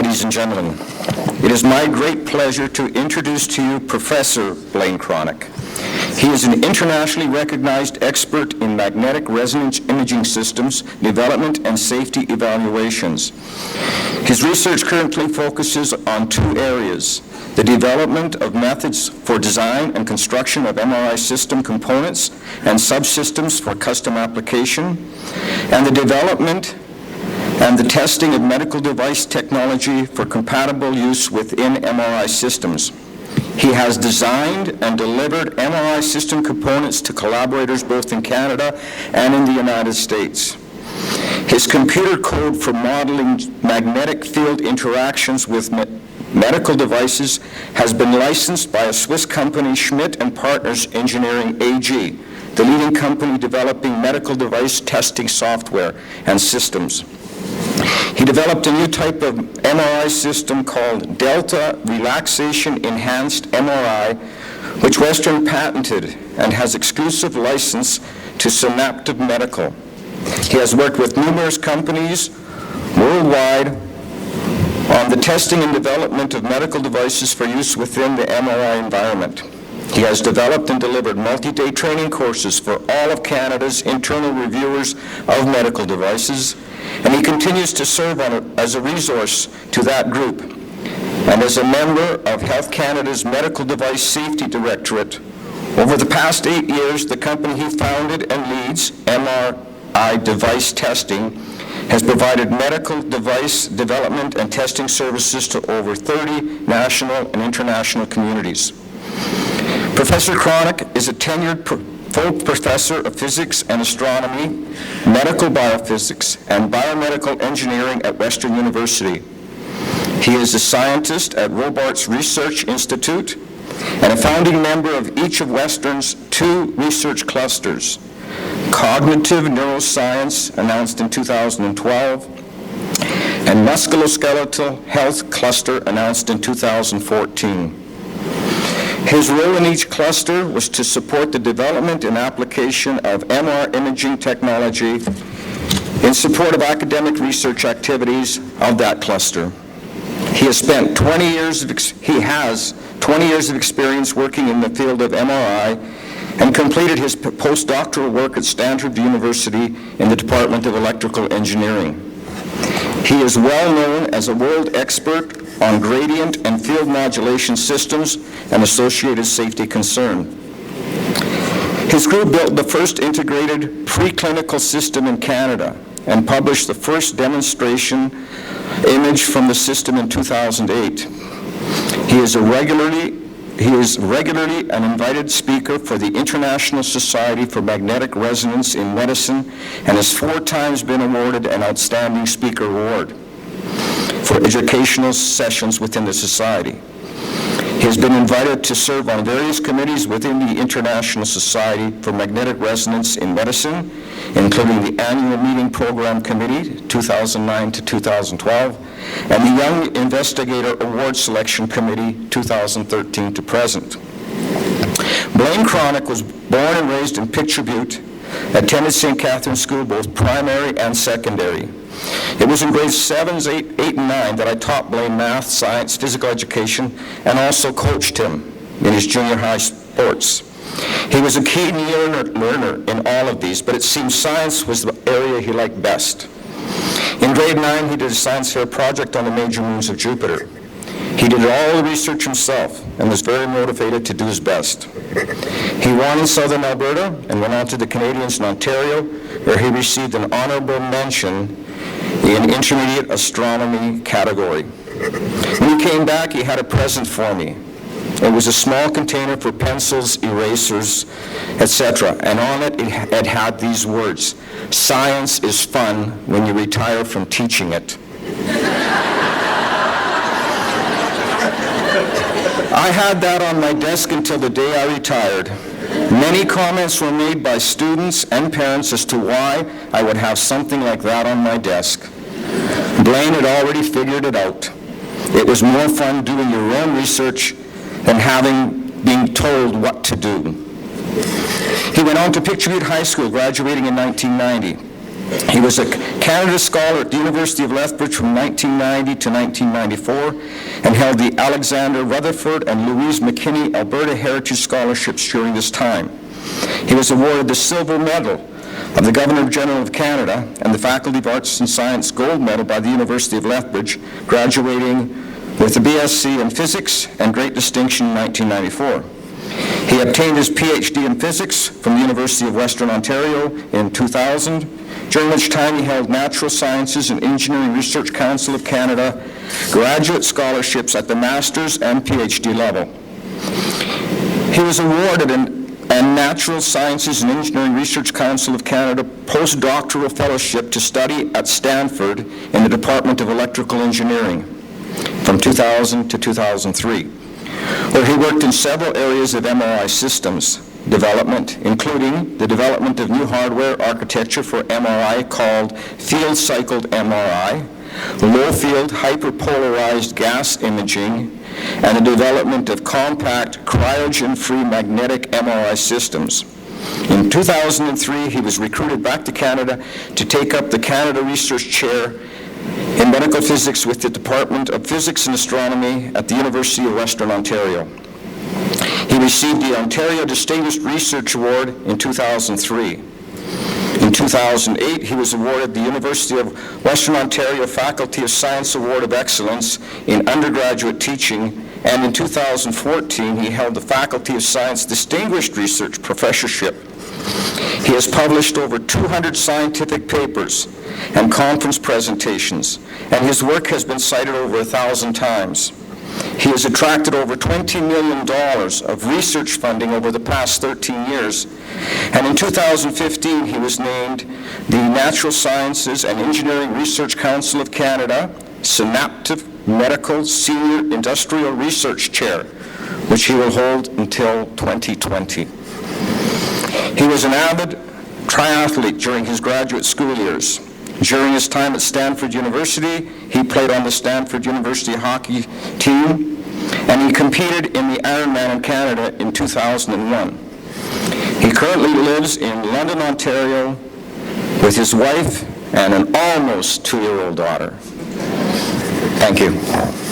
Ladies and gentlemen, it is my great pleasure to introduce to you Professor Blaine Chronik. He is an internationally recognized expert in magnetic resonance imaging systems, development, and safety evaluations. His research currently focuses on two areas: the development of methods for design and construction of MRI system components and subsystems for custom application, and the development and the testing of medical device technology for compatible use within MRI systems. He has designed and delivered MRI system components to collaborators both in Canada and in the United States. His computer code for modeling magnetic field interactions with medical devices has been licensed by a Swiss company, Schmidt & Partners Engineering AG, the leading company developing medical device testing software and systems. He developed a new type of MRI system called Delta Relaxation Enhanced MRI, which Western patented and has exclusive license to Synaptive Medical. He has worked with numerous companies worldwide on the testing and development of medical devices for use within the MRI environment. He has developed and delivered multi-day training courses for all of Canada's internal reviewers of medical devices, and he continues to serve as a resource to that group. And as a member of Health Canada's Medical Device Safety Directorate, over the past 8 years, the company he founded and leads, MRI Device Testing, has provided medical device development and testing services to over 30 national and international communities. Professor Chronik is a tenured full professor of physics and astronomy, medical biophysics, and biomedical engineering at Western University. He is a scientist at Robarts Research Institute and a founding member of each of Western's two research clusters: Cognitive Neuroscience, announced in 2012, and Musculoskeletal Health Cluster, announced in 2014. His role in each cluster was to support the development and application of MR imaging technology in support of academic research activities of that cluster. He has 20 years of experience working in the field of MRI and completed his postdoctoral work at Stanford University in the Department of Electrical Engineering. He is well known as a world expert on gradient and field modulation systems and associated safety concern. His group built the first integrated preclinical system in Canada and published the first demonstration image from the system in 2008. He is regularly an invited speaker for the International Society for Magnetic Resonance in Medicine and has 4 times been awarded an Outstanding Speaker Award for educational sessions within the Society. He has been invited to serve on various committees within the International Society for Magnetic Resonance in Medicine, including the Annual Meeting Program Committee, 2009 to 2012, and the Young Investigator Award Selection Committee, 2013 to present. Blaine Chronik was born and raised in Picture Butte, attended St. Catherine's School, both primary and secondary. It was in grades 7, 8, and 9 that I taught Blaine math, science, physical education, and also coached him in his junior high sports. He was a keen learner in all of these, but it seems science was the area he liked best. In grade 9, he did a science fair project on the major moons of Jupiter. He did all the research himself and was very motivated to do his best. He won in southern Alberta and went on to the Canadians in Ontario, where he received an honorable mention in intermediate astronomy category. When he came back, he had a present for me. It was a small container for pencils, erasers, etc., and on it had these words: "Science is fun when you retire from teaching it." I had that on my desk until the day I retired. Many comments were made by students and parents as to why I would have something like that on my desk. Blaine had already figured it out. It was more fun doing your own research than being told what to do. He went on to Picture Butte High School, graduating in 1990. He was a Canada Scholar at the University of Lethbridge from 1990 to 1994 and held the Alexander Rutherford and Louise McKinney Alberta Heritage Scholarships during this time. He was awarded the Silver Medal of the Governor-General of Canada and the Faculty of Arts and Science Gold Medal by the University of Lethbridge, graduating with a BSc in Physics and great distinction in 1994. He obtained his PhD in Physics from the University of Western Ontario in 2000, during which time he held Natural Sciences and Engineering Research Council of Canada graduate scholarships at the master's and PhD level. He was awarded a Natural Sciences and Engineering Research Council of Canada postdoctoral fellowship to study at Stanford in the Department of Electrical Engineering from 2000 to 2003, where he worked in several areas of MRI systems development, including the development of new hardware architecture for MRI called field-cycled MRI, low-field hyperpolarized gas imaging, and the development of compact cryogen-free magnetic MRI systems. In 2003, he was recruited back to Canada to take up the Canada Research Chair in Medical Physics with the Department of Physics and Astronomy at the University of Western Ontario. He received the Ontario Distinguished Research Award in 2003. In 2008, he was awarded the University of Western Ontario Faculty of Science Award of Excellence in undergraduate teaching, and in 2014, he held the Faculty of Science Distinguished Research Professorship. He has published over 200 scientific papers and conference presentations, and his work has been cited over 1,000 times. He has attracted over $20 million of research funding over the past 13 years, and in 2015 he was named the Natural Sciences and Engineering Research Council of Canada Synaptive Medical Senior Industrial Research Chair, which he will hold until 2020. He was an avid triathlete during his graduate school years. During his time at Stanford University, he played on the Stanford University hockey team, and he competed in the Ironman in Canada in 2001. He currently lives in London, Ontario, with his wife and an almost 2-year-old daughter. Thank you.